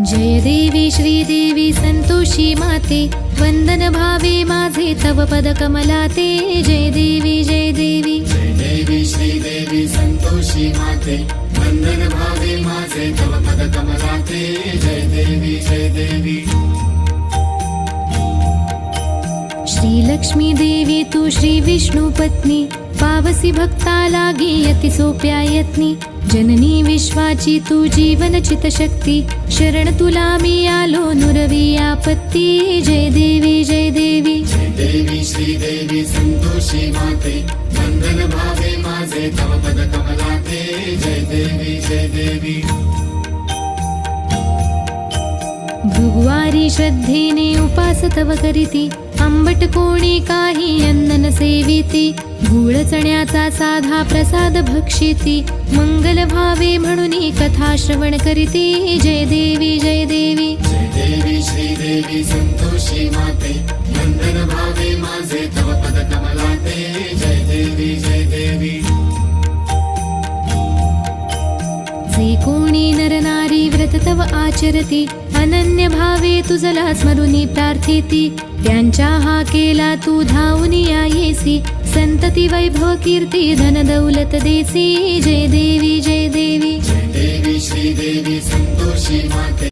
जय देवी श्रीदेवी संतोषी माते, वंदन भावे माझे तव पद कमलाते। जय देवी जय देवी जय देवी श्रीदेवी संतोषी माते, वंदन भावे माझे तव पद कमलाते। जय देवी जय देवी श्री लक्ष्मी देवी तू श्री विष्णु पत्नी, पावसी भक्ता लागी अति सोप्या यत्नी। जननी विश्वाची तू जीवन चित शक्ती, शरण तुला मी आलो नुरवी आपत्ती। जय देवी जय देवी जय देवी श्रीदेवी संतोषी माते, वंदन भावे माझे तव पद कमलाते। जय देवी जय देवी भृगुवारी श्रद्धेने उपास तव करीती, आंबट कोणी काही अन्न न सेविती। गूळ चण्याचा साधा प्रसाद भक्षिती, मंगल भावे म्हणून कथा श्रवण करीती। जय देवी जय देवी जय देवी श्रीदेवी संतोषी माते, वंदन भावे माझे तव पद कमलाते। जय देवी जय देवी जे कोणी नरनारी व्रत तव आचरती, अनन्य भावे तुझला स्मरुनी प्रार्थिती। त्यांच्या हाकेला तू धावून येसी, संतती वैभव कीर्ती धन दौलत देसी। जय देवी जय देवी जय देवी श्रीदेवी संतोषी माते,